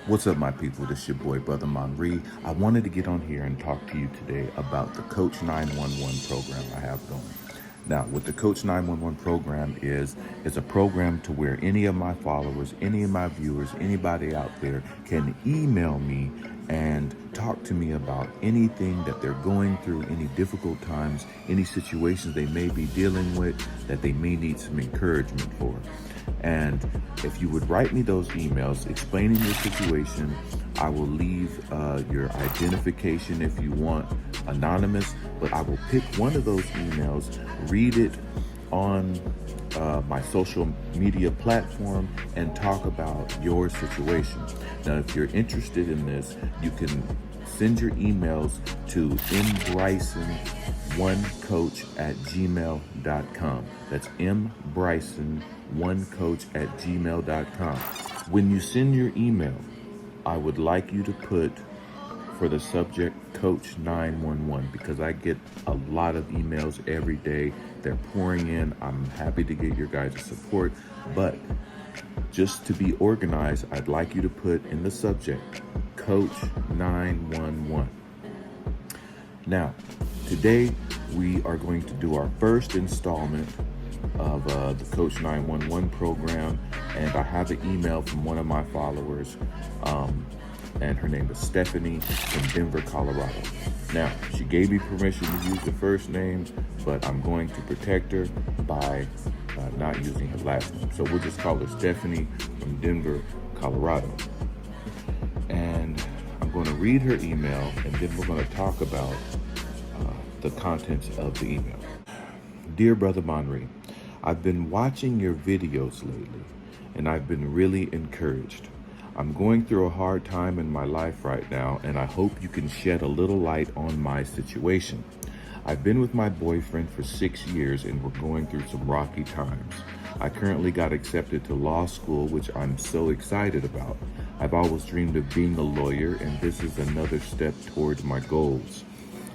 What's up, my people? This is your boy, BrothaMonri. I wanted to get on here and talk to you today about the Coach911 program I have going. Now, what the Coach911 program is a program to where any of my followers, any of my viewers, anybody out there can email me and talk to me about anything that they're going through, any difficult times, any situations they may be dealing with that they may need some encouragement for. And if you would write me those emails explaining your situation, I will leave your identification if you want anonymous, but I will pick one of those emails, read it on my social media platform, and talk about your situation. Now, if you're interested in this, you can send your emails to mbryson1coach@gmail.com. That's mbryson1coach@gmail.com. When you send your email, I would like you to put for the subject Coach911, because I get a lot of emails every day. They're pouring in. I'm happy to get your guys' support, but just to be organized, I'd like you to put in the subject Coach911. Now, today we are going to do our first installment of the Coach911 program, and I have an email from one of my followers, and her name is Stephanie from Denver, Colorado. Now, she gave me permission to use the first name, but I'm going to protect her by not using her last name. So we'll just call her Stephanie from Denver, Colorado. And I'm going to read her email, and then we're going to talk about the contents of the email. Dear BrothaMonri, I've been watching your videos lately, and I've been really encouraged. I'm going through a hard time in my life right now, and I hope you can shed a little light on my situation. I've been with my boyfriend for 6 years, and we're going through some rocky times. I currently got accepted to law school, which I'm so excited about. I've always dreamed of being a lawyer, and this is another step towards my goals.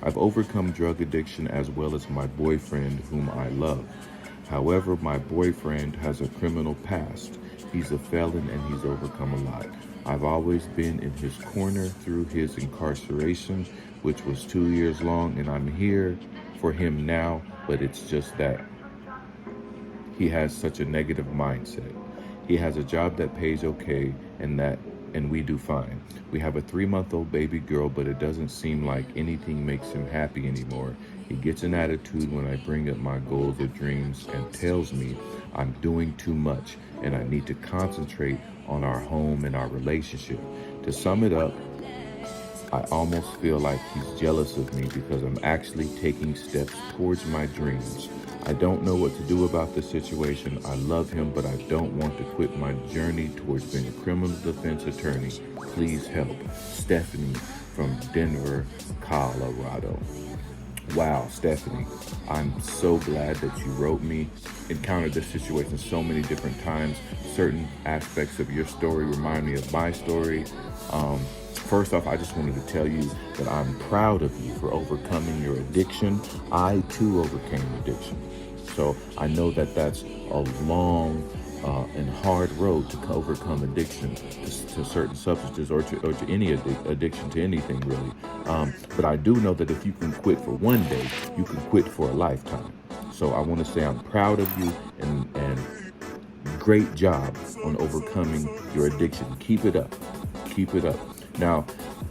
I've overcome drug addiction as well as my boyfriend, whom I love. However, my boyfriend has a criminal past. He's a felon and he's overcome a lot. I've always been in his corner through his incarceration, which was 2 years long, and I'm here for him now, but it's just that he has such a negative mindset. He has a job that pays okay, and we do fine. We have a 3-month-old baby girl, but it doesn't seem like anything makes him happy anymore. He gets an attitude when I bring up my goals or dreams and tells me I'm doing too much and I need to concentrate on our home and our relationship. To sum it up, I almost feel like he's jealous of me because I'm actually taking steps towards my dreams. I don't know what to do about this situation. I love him, but I don't want to quit my journey towards being a criminal defense attorney. Please help. Stephanie from Denver, Colorado. Wow, Stephanie, I'm so glad that you wrote me. Encountered this situation so many different times. Certain aspects of your story remind me of my story. First off, I just wanted to tell you that I'm proud of you for overcoming your addiction. I too overcame addiction. So I know that that's a long and hard road to overcome addiction to certain substances or to any addiction to anything really. But I do know that if you can quit for one day, you can quit for a lifetime. So I want to say I'm proud of you, and great job on overcoming your addiction. Keep it up. Keep it up. Now,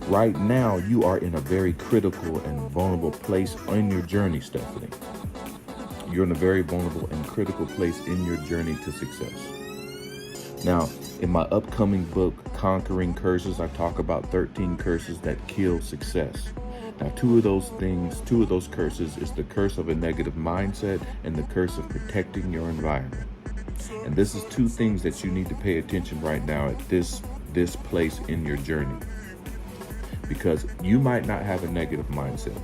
right now, you are in a very critical and vulnerable place in your journey, Stephanie. You're in a very vulnerable and critical place in your journey to success. Now, in my upcoming book, Conquering Curses, I talk about 13 curses that kill success. Now, two of those curses is the curse of a negative mindset and the curse of protecting your environment. And this is two things that you need to pay attention right now at this place in your journey. Because you might not have a negative mindset,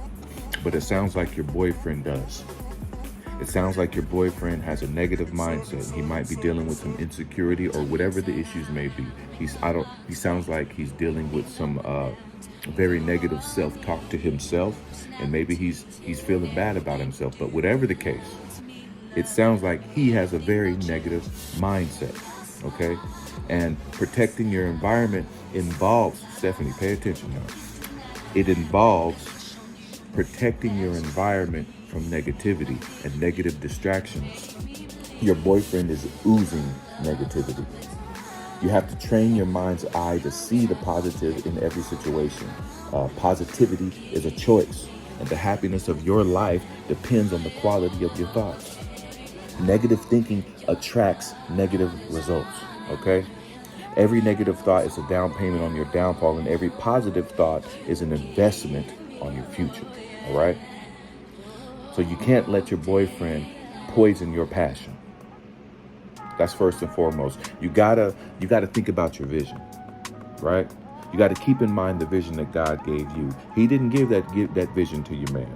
but it sounds like your boyfriend does. It sounds like your boyfriend has a negative mindset. He might be dealing with some insecurity or whatever the issues may be. He sounds like he's dealing with some very negative self-talk to himself, and maybe he's feeling bad about himself. But whatever the case, it sounds like he has a very negative mindset. okay? And protecting your environment involves, Stephanie, pay attention now. It involves protecting your environment from negativity and negative distractions. Your boyfriend is oozing negativity. You have to train your mind's eye to see the positive in every situation. Positivity is a choice, and the happiness of your life depends on the quality of your thoughts. Negative thinking attracts negative results, okay? Every negative thought is a down payment on your downfall, and every positive thought is an investment on your future, all right? So you can't let your boyfriend poison your passion. That's first and foremost. You gotta think about your vision, right? You got to keep in mind the vision that God gave you. He didn't give that vision to your man,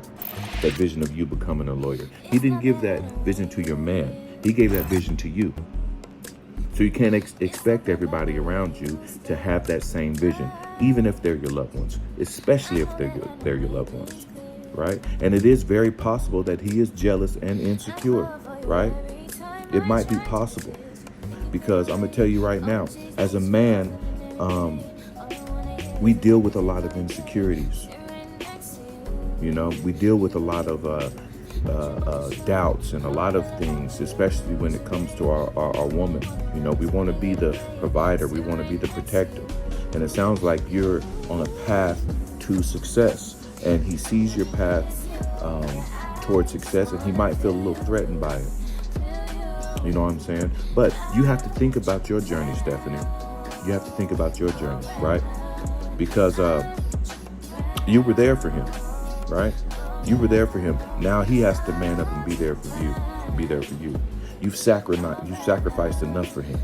that vision of you becoming a lawyer. He didn't give that vision to your man. He gave that vision to you. So you can't expect everybody around you to have that same vision, even if they're your loved ones, especially if they're your loved ones, right? And it is very possible that he is jealous and insecure, right? It might be possible, because I'm gonna tell you right now, as a man, we deal with a lot of insecurities. You know, we deal with a lot of doubts and a lot of things, especially when it comes to our woman. You know, we want to be the provider, we want to be the protector. And it sounds like you're on a path to success, and he sees your path towards success, and he might feel a little threatened by it. You know what I'm saying? But you have to think about your journey, Stephanie. You have to think about your journey, right? Because you were there for him, right? You were there for him. Now he has to man up and be there for you. Be there for you. You've sacrificed enough for him,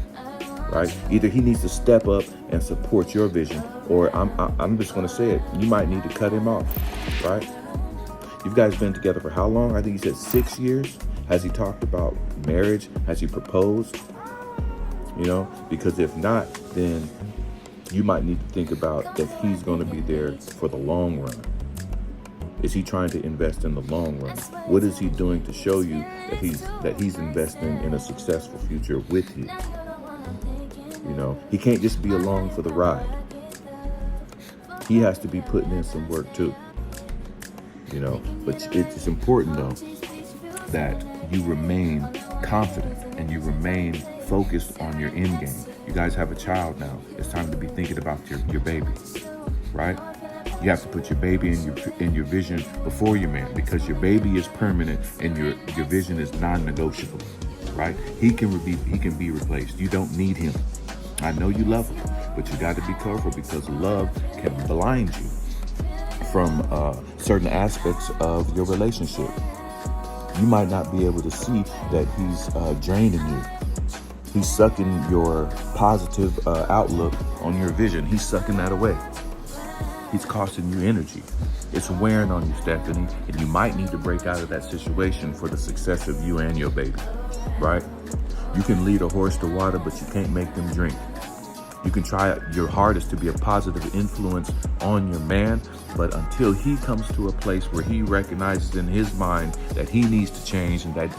right? Either he needs to step up and support your vision, or I'm just going to say it, you might need to cut him off, right? You guys been together for how long? I think he said 6 years. Has he talked about marriage? Has he proposed? You know, because if not, then you might need to think about if he's going to be there for the long run. Is he trying to invest in the long run? What is he doing to show you that he's investing in a successful future with you? You know, he can't just be along for the ride. He has to be putting in some work too. You know, but it's important though that you remain confident and you remain focused on your end game. You guys have a child now. It's time to be thinking about your baby, right? You have to put your baby in your vision before your man, because your baby is permanent and your vision is non-negotiable, right? He can be replaced. You don't need him. I know you love him, but you got to be careful, because love can blind you from certain aspects of your relationship. You might not be able to see that he's draining you. He's sucking your positive outlook on your vision. He's sucking that away. He's costing you energy. It's wearing on you, Stephanie, and you might need to break out of that situation for the success of you and your baby, right? You can lead a horse to water, but you can't make them drink. You can try your hardest to be a positive influence on your man, but until he comes to a place where he recognizes in his mind that he needs to change, and that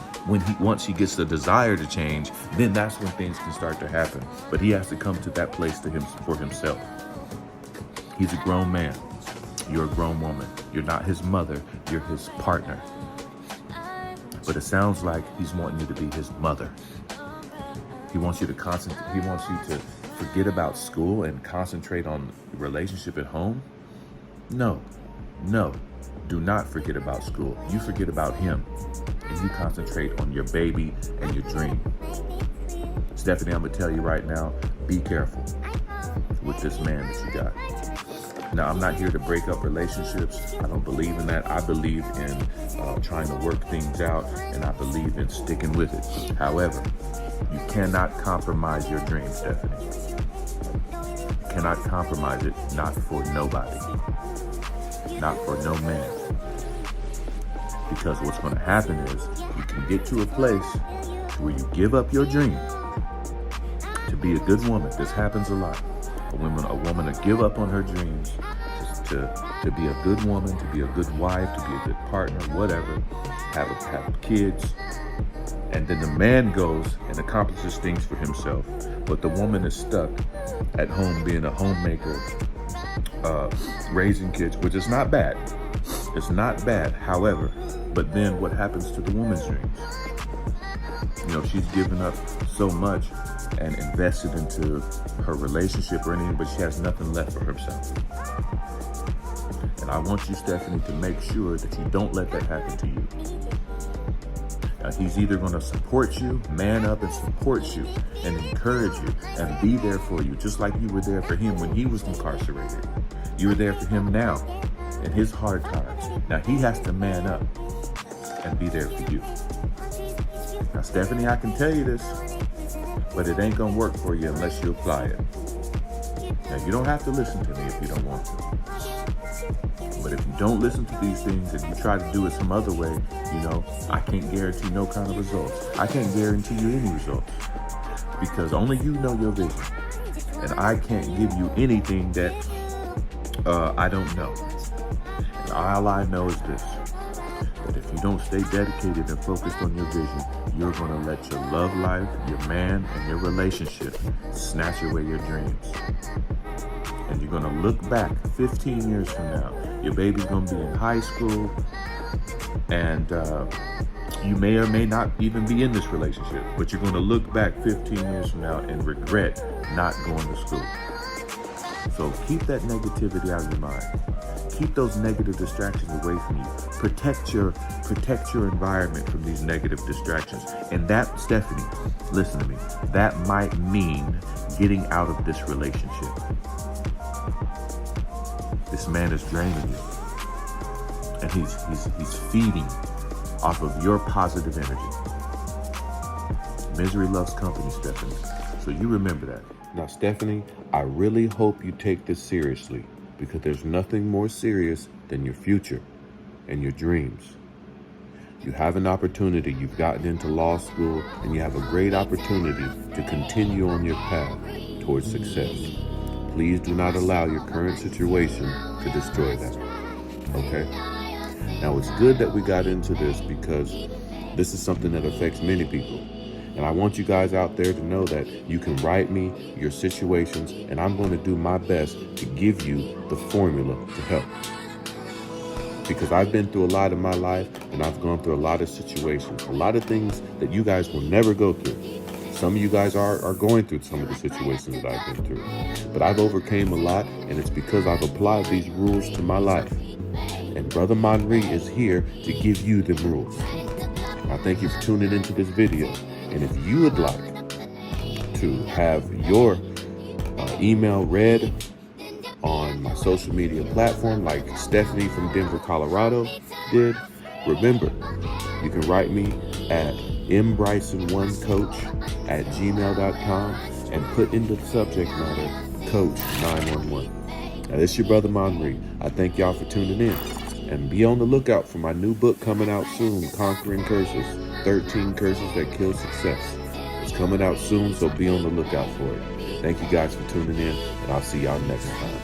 once he gets the desire to change, then that's when things can start to happen. But he has to come to that place for himself. He's a grown man. You're a grown woman. You're not his mother. You're his partner. But it sounds like he's wanting you to be his mother. He wants you to concentrate. He wants you to forget about school and concentrate on the relationship at home. No. Do not forget about school. You forget about him, and you concentrate on your baby and your dream. Stephanie, I'm gonna tell you right now, be careful with this man that you got. Now, I'm not here to break up relationships. I don't believe in that. I believe in trying to work things out, and I believe in sticking with it. However, you cannot compromise your dream, Stephanie. You cannot compromise it, not for nobody, not for no man. Because what's going to happen is you can get to a place where you give up your dream to be a good woman. This happens a lot. A woman to give up on her dreams, to be a good woman, to be a good wife, to be a good partner, whatever, have kids, And then the man goes and accomplishes things for himself, but the woman is stuck at home being a homemaker, raising kids, which is not bad. It's not bad. However, but then what happens to the woman's dreams? You know, she's given up so much and invested into her relationship or anything, but she has nothing left for herself. And I want you, Stephanie, to make sure that you don't let that happen to you. He's either going to support you, man up and support you and encourage you and be there for you, just like you were there for him when he was incarcerated. You were there for him now in his hard times. Now he has to man up and be there for you. Now, Stephanie, I can tell you this, but it ain't going to work for you unless you apply it. Now, you don't have to listen to me if you don't want to. But if you don't listen to these things and you try to do it some other way, you know, I can't guarantee no kind of results. I can't guarantee you any results because only you know your vision. And I can't give you anything that I don't know. And all I know is this, that if you don't stay dedicated and focused on your vision, you're going to let your love life, your man, and your relationship snatch away your dreams. And you're going to look back 15 years from now. Your baby's going to be in high school, and you may or may not even be in this relationship, but you're going to look back 15 years from now and regret not going to school. So keep that negativity out of your mind. Keep those negative distractions away from you. Protect your environment from these negative distractions. And that, Stephanie, listen to me, that might mean getting out of this relationship. This man is draining you, and he's feeding off of your positive energy. Misery loves company, Stephanie. So you remember that. Now, Stephanie, I really hope you take this seriously, because there's nothing more serious than your future and your dreams. You have an opportunity. You've gotten into law school, and you have a great opportunity to continue on your path towards success. Please do not allow your current situation to destroy that, okay? Now, it's good that we got into this because this is something that affects many people. And I want you guys out there to know that you can write me your situations, and I'm going to do my best to give you the formula to help. Because I've been through a lot in my life, and I've gone through a lot of situations, a lot of things that you guys will never go through. Some of you guys are going through some of the situations that I've been through. But I've overcame a lot, and it's because I've applied these rules to my life. And BrothaMonri is here to give you the rules. I thank you for tuning into this video. And if you would like to have your email read on my social media platform like Stephanie from Denver, Colorado did, remember, you can write me at mbryson1coach@gmail.com and put in the subject matter Coach911. Now, this is your brother Monri. I thank y'all for tuning in. And be on the lookout for my new book coming out soon, Conquering Curses, 13 Curses That Kill Success. It's coming out soon, so be on the lookout for it. Thank you guys for tuning in, and I'll see y'all next time.